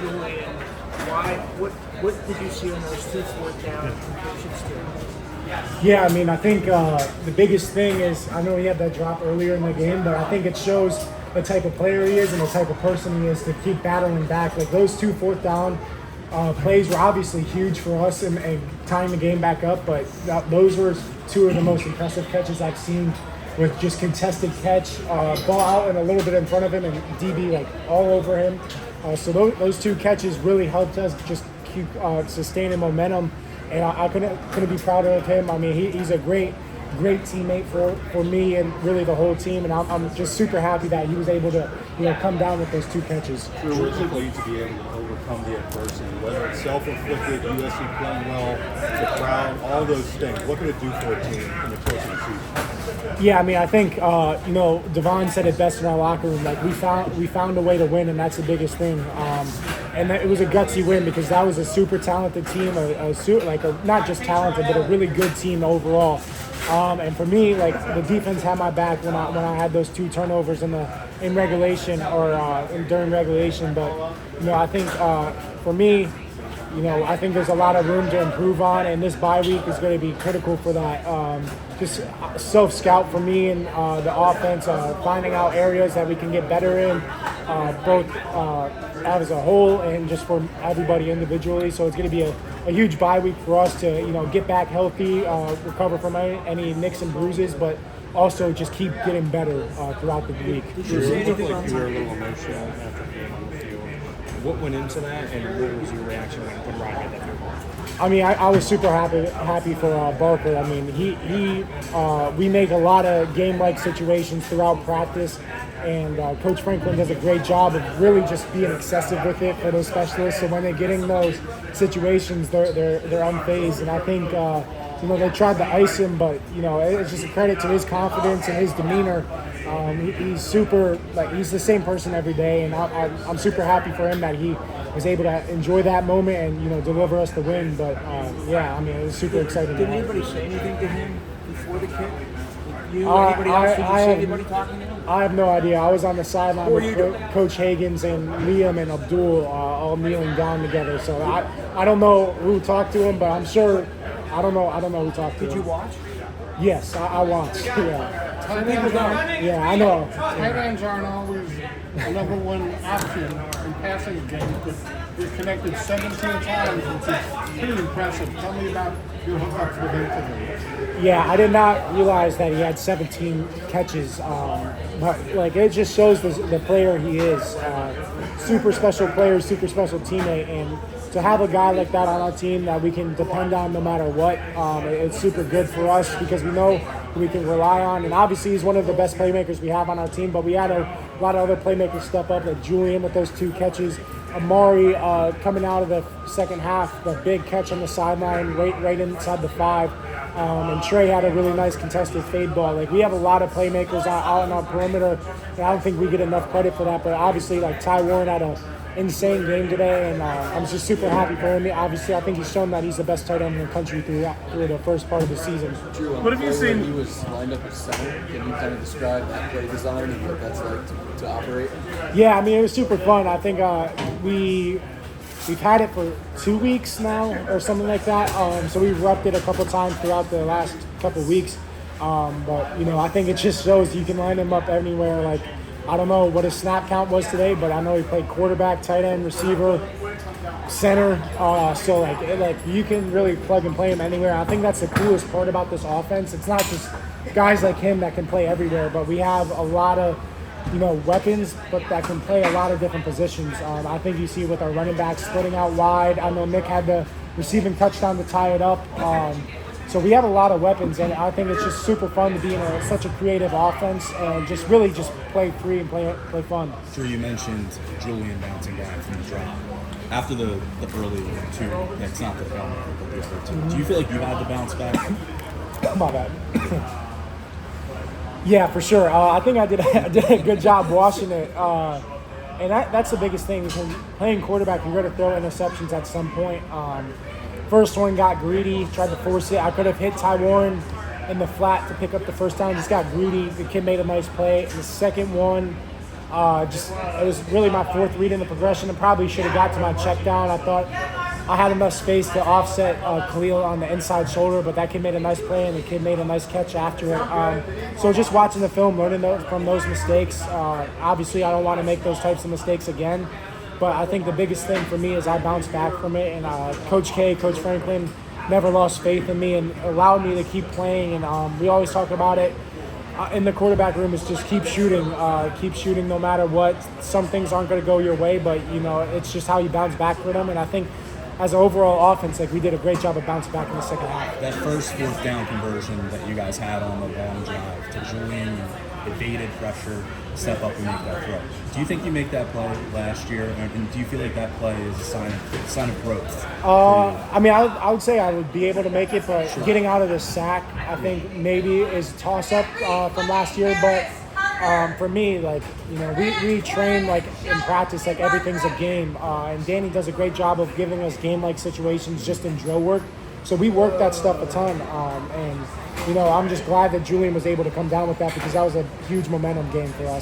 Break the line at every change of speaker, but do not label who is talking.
Julian. Why? What did you see on those 2 fourth down completions to?
Yeah, I mean, I think the biggest thing is, I know he had that drop earlier in the game, but I think it shows the type of player he is and the type of person he is to keep battling back. Like those 2 fourth down plays were obviously huge for us and tying the game back up, but those were 2 of the most impressive catches I've seen with just contested catch, ball out and a little bit in front of him and DB like all over him. So those 2 catches really helped us just keep sustaining momentum, and I couldn't be prouder of him. I mean, he's a great teammate for me and really the whole team, and I'm just super happy that he was able to come down with those 2 catches.
Drew, what does it mean to be able to overcome the adversity, whether it's self-inflicted, USC playing well, the crowd, all those things? What can it do for a team in the course of the season?
Yeah, I mean, I think Devon said it best in our locker room. Like we found a way to win, and that's the biggest thing. And it was a gutsy win because that was a super talented team, not just talented, but a really good team overall. And for me, like the defense had my back when I had those 2 turnovers in regulation or during regulation. But I think for me, I think there's a lot of room to improve on, and this bye week is going to be critical for that. Just self-scout for me and the offense, finding out areas that we can get better in, both as a whole and just for everybody individually. So it's going to be a huge bye week for us to get back healthy, recover from any nicks and bruises, but also just keep getting better throughout the week.
Did you say anything like you were a little emotional after being on the field? What went into that, and what was your reaction when Ryan made that field goal?
I mean, I was super happy for Barker. I mean, we make a lot of game-like situations throughout practice, and Coach Franklin does a great job of really just being excessive with it for those specialists. So when they get in those situations, they're unfazed, and I think they tried to ice him, but it's just a credit to his confidence and his demeanor. He's super, he's the same person every day, and I'm super happy for him that he was able to enjoy that moment and deliver us the win. But yeah, I mean, it was super exciting.
Did anybody say anything to him before the kick? Anybody else? Did you see anybody talking to him?
I have no idea. I was on the sideline with Coach Hagans and Liam and Abdul all kneeling down together. So I don't know who talked to him, but I'm sure I don't know who talked to him.
Did you watch?
Yes, I watched. Yeah.
Tight ends aren't,
Yeah, I know.
tight ends aren't always the number one option in passing games, but you've connected 17 times, which is pretty impressive. Tell me about your hookups with him today.
Yeah, I did not realize that he had 17 catches, but it just shows the player he is. Super special player, super special teammate, and to have a guy like that on our team that we can depend on no matter what, it's super good for us because we know who we can rely on. And obviously he's one of the best playmakers we have on our team, but we had a lot of other playmakers step up, like Julian with those 2 catches. Amari coming out of the second half, the big catch on the sideline right inside the 5. And Trey had a really nice contested fade ball. We have a lot of playmakers out on our perimeter, and I don't think we get enough credit for that. But obviously, Ty Warren had an insane game today, and I'm just super happy for him. Obviously, I think he's shown that he's the best tight end in the country through the first part of the season.
Drew, what have you seen? When he was lined up at center, can you kind of describe that play design and what that's like to operate?
Yeah, I mean, it was super fun. I think we've had it for 2 weeks now or something like that. So we've repped it a couple times throughout the last couple weeks. But I think it just shows you can line him up anywhere. I don't know what his snap count was today, but I know he played quarterback, tight end, receiver, center. So you can really plug and play him anywhere. I think that's the coolest part about this offense. It's not just guys like him that can play everywhere, but we have a lot of weapons, but that can play a lot of different positions. I think you see with our running backs splitting out wide. I know Nick had the receiving touchdown to tie it up. So we have a lot of weapons, and I think it's just super fun to be in such a creative offense and just really just play free and play fun.
Drew, you mentioned Julian bouncing back from the drop. After the early 2, it's not the film, but the other 2.
Mm-hmm.
Do you feel like you had to bounce back?
My bad. Yeah, for sure. I think I did a good job washing it. And that's the biggest thing. When playing quarterback, you're going to throw interceptions at some point. First one got greedy, tried to force it. I could have hit Ty Warren in the flat to pick up the first down. Just got greedy. The kid made a nice play. And the second one, It was really my fourth read in the progression and probably should have got to my check down. I thought I had enough space to offset Khalil on the inside shoulder, but that kid made a nice play and the kid made a nice catch after it. So just watching the film, learning from those mistakes. Obviously, I don't want to make those types of mistakes again, but I think the biggest thing for me is I bounced back from it. And Coach K, Coach Franklin never lost faith in me and allowed me to keep playing. And we always talk about it in the quarterback room is just keep shooting no matter what. Some things aren't going to go your way, but it's just how you bounce back for them. And I think as an overall offense, we did a great job of bouncing back in the second half.
That first fourth down conversion that you guys had on the long drive to Julian, you evaded pressure, step up and make that throw. Do you think you make that play last year, and do you feel like that play is a sign of growth?
I would say I would be able to make it, but getting out of the sack, I think maybe is a toss-up from last year. But for me, we train in practice everything's a game, and Danny does a great job of giving us game-like situations just in drill work. So we work that stuff a ton, and I'm just glad that Julian was able to come down with that because that was a huge momentum game for us.